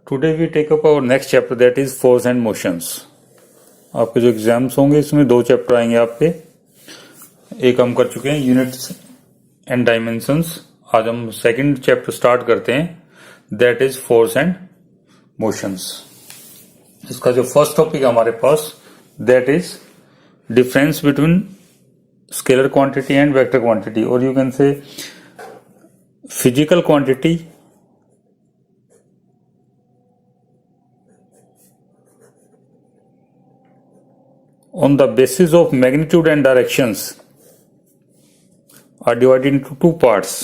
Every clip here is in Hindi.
Today we take up our next chapter that is force and motions. आपके जो एग्जाम्स होंगे इसमें दो चैप्टर आएंगे आपके। एक हम कर चुके हैं यूनिट्स एंड डायमेंशंस। आज हम सेकंड चैप्टर स्टार्ट करते हैं that is force and motions. इसका जो फर्स्ट टॉपिक है हमारे पास that is difference between scalar quantity and vector quantity, और you can say physical quantity on the basis of magnitude and directions are divided into two parts.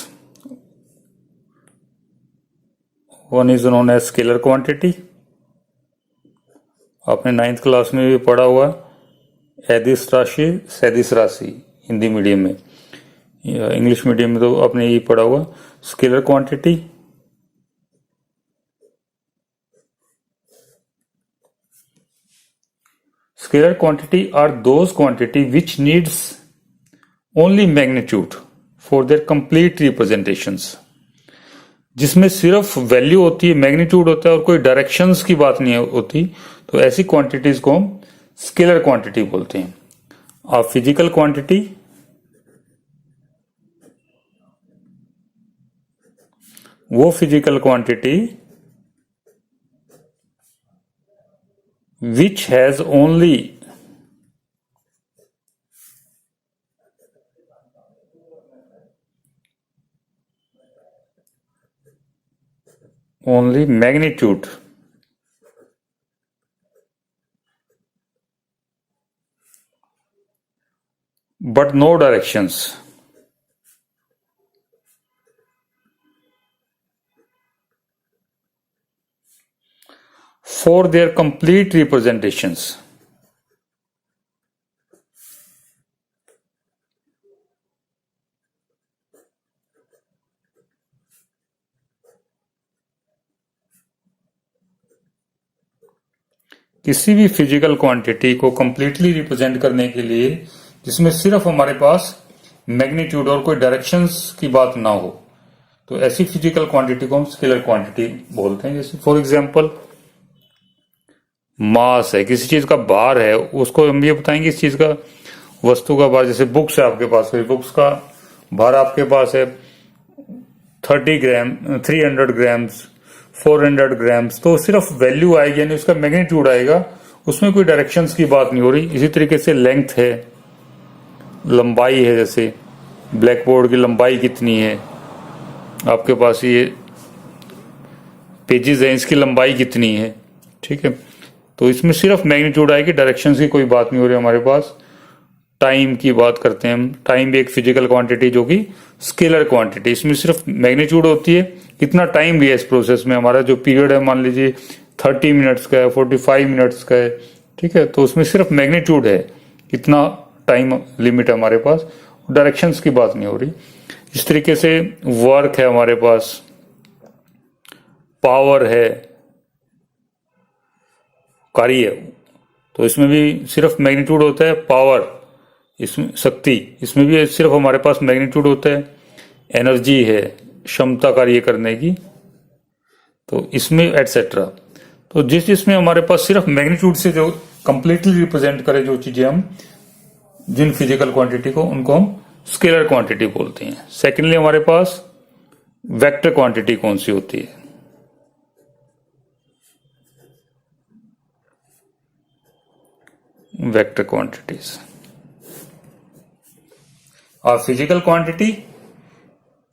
One is known as scalar quantity. आपने 9th क्लास में भी पढ़ा हुआ एदिश राशि सैदिश राशि हिंदी मीडियम में, इंग्लिश मीडियम में तो आपने यही पढ़ा हुआ scalar quantity. Scalar quantity are those quantity which needs only magnitude for their complete representations. जिसमें सिर्फ वैल्यू होती है, मैग्नीट्यूड होता है और कोई डायरेक्शंस की बात नहीं होती, तो ऐसी क्वांटिटीज को हम स्केलर क्वांटिटी बोलते हैं। और फिजिकल क्वांटिटी वो physical quantity which has only magnitude but no directions. For their complete representations. किसी भी फिजिकल क्वांटिटी को कंप्लीटली रिप्रेजेंट करने के लिए जिसमें सिर्फ हमारे पास मैग्नीट्यूड और कोई डायरेक्शंस की बात ना हो, तो ऐसी फिजिकल क्वांटिटी को हम स्केलर क्वांटिटी बोलते हैं। जैसे फॉर एग्जांपल मास है, किसी चीज का भार है, उसको हम ये बताएंगे इस चीज का वस्तु का भार। जैसे बुक्स है आपके पास, बुक्स का भार आपके पास है 30 ग्राम, 300 ग्राम्स, 400 ग्राम्स, तो सिर्फ वैल्यू आएगी यानी उसका मैग्नीट्यूड आएगा, उसमें कोई डायरेक्शंस की बात नहीं हो रही। इसी तरीके से लेंथ है, लंबाई है, जैसे ब्लैक बोर्ड की लंबाई कितनी है, आपके पास ये पेजेस है, इसकी लंबाई कितनी है, ठीक है, तो इसमें सिर्फ मैग्नीट्यूड आएगी, डायरेक्शंस की कोई बात नहीं हो रही हमारे पास। टाइम की बात करते हैं हम, टाइम भी एक फिजिकल क्वांटिटी जो कि स्केलर क्वांटिटी, इसमें सिर्फ मैग्नीट्यूड होती है, कितना टाइम लिया इस प्रोसेस में, हमारा जो पीरियड है मान लीजिए 30 मिनट्स का है, 45 मिनट्स का है, ठीक है, तो उसमें सिर्फ मैग्नीट्यूड है, कितना टाइम लिमिट है हमारे पास, डायरेक्शंस की बात नहीं हो रही। इस तरीके से वर्क है हमारे पास, पावर है, कार्य, तो इसमें भी सिर्फ मैग्नीट्यूड होता है। पावर, इसमें शक्ति, इसमें भी सिर्फ हमारे पास मैग्नीट्यूड होता है। एनर्जी है, क्षमता कार्य करने की, तो इसमें एटसेट्रा। तो जिसमें हमारे पास सिर्फ मैग्नीट्यूड से जो कंप्लीटली रिप्रेजेंट करे जो चीजें हम जिन फिजिकल क्वांटिटी को, उनको हम स्केलर क्वांटिटी बोलते हैं। सेकेंडली हमारे पास वेक्टर क्वांटिटी कौन सी होती है? Vector quantities are physical quantity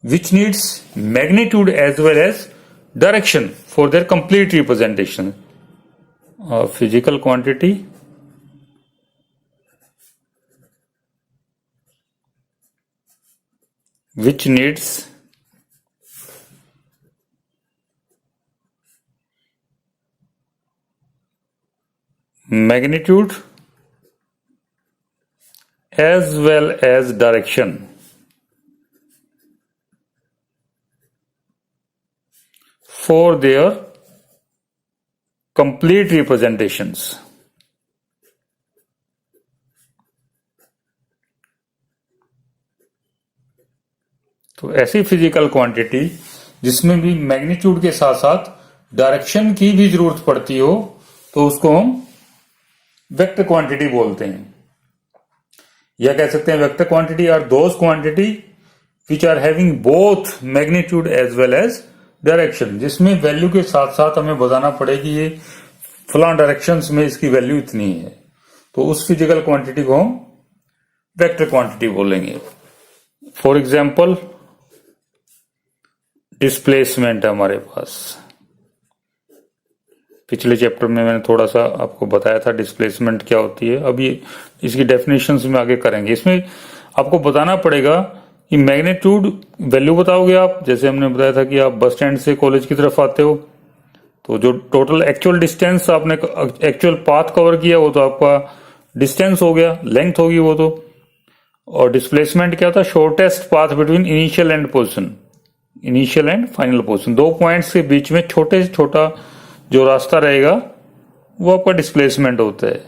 which needs magnitude as well as direction for their complete representation. A physical quantity which needs magnitude as well as direction for their complete representations. तो ऐसी फिजिकल क्वांटिटी जिसमें भी मैग्नीट्यूड के साथ साथ डायरेक्शन की भी जरूरत पड़ती हो तो उसको हम वेक्टर क्वांटिटी बोलते हैं, या कह सकते हैं vector quantity are those quantity which are having both magnitude as well as direction, जिसमें वैल्यू के साथ साथ हमें बताना पड़ेगी ये फलां डायरेक्शंस में इसकी वैल्यू इतनी है, तो उस फिजिकल क्वांटिटी को हम वेक्टर क्वांटिटी बोलेंगे। फॉर एग्जाम्पल डिस्प्लेसमेंट है हमारे पास, पिछले चैप्टर में मैंने थोड़ा सा आपको बताया था डिस्प्लेसमेंट क्या होती है, अभी इसकी डेफिनेशंस में आगे करेंगे। इसमें आपको बताना पड़ेगा कि मैग्नीट्यूड वैल्यू बताओगे आप, जैसे हमने बताया था कि आप बस स्टैंड से कॉलेज की तरफ आते हो तो जो टोटल एक्चुअल डिस्टेंस आपने एक्चुअल पाथ कवर किया वो तो आपका डिस्टेंस हो गया, लेंथ होगी वो तो। और डिस्प्लेसमेंट क्या था, shortest path between initial and position, initial and final position, दो पॉइंट्स के बीच में छोटे से छोटा जो रास्ता रहेगा वो आपका डिस्प्लेसमेंट होता है।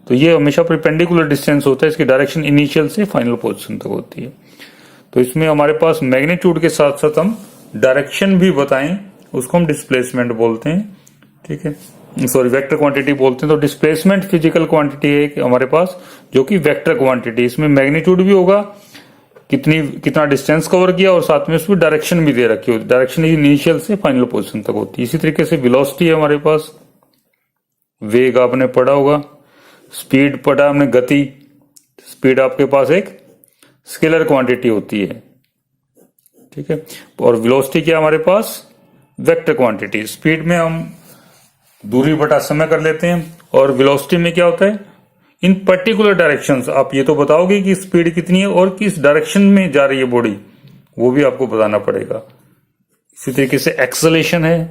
तो ये हमेशा परपेंडिकुलर डिस्टेंस होता है, इसकी डायरेक्शन इनिशियल से फाइनल पोजीशन तक होती है। तो इसमें हमारे पास मैग्नीट्यूड के साथ साथ हम डायरेक्शन भी बताएं, उसको हम डिस्प्लेसमेंट बोलते हैं, ठीक है, सॉरी वेक्टर क्वांटिटी बोलते हैं। तो डिस्प्लेसमेंट फिजिकल क्वांटिटी है हमारे पास जो कि वेक्टर क्वांटिटी, इसमें मैग्नीट्यूड भी होगा, कितना डिस्टेंस कवर किया, और साथ में उसमें डायरेक्शन भी दे रखी होती है, डायरेक्शन इनिशियल से फाइनल पोजीशन तक होती है। इसी तरीके से वेलोसिटी है हमारे पास, वेग आपने पढ़ा होगा, स्पीड पढ़ा हमने, गति, स्पीड आपके पास एक स्केलर क्वांटिटी होती है, ठीक है। और वेलोसिटी क्या हमारे पास, वेक्टर क्वांटिटी। स्पीड में हम दूरी बटा समय कर लेते हैं, और वेलोसिटी में क्या होता है, इन पर्टिकुलर डायरेक्शंस आप ये तो बताओगे कि स्पीड कितनी है और किस डायरेक्शन में जा रही है बॉडी, वो भी आपको बताना पड़ेगा। इसी तरीके से एक्सेलरेशन है,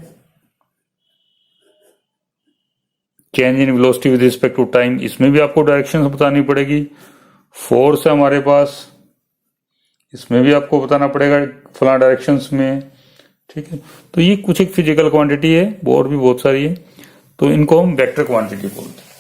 change in velocity with respect to time, इसमें भी आपको डायरेक्शन बतानी पड़ेगी। फोर्स है हमारे पास, इसमें भी आपको बताना पड़ेगा फला डायरेक्शंस में, ठीक है। तो ये कुछ एक फिजिकल क्वांटिटी है, और भी बहुत सारी है, तो इनको हम वेक्टर क्वांटिटी बोलते हैं।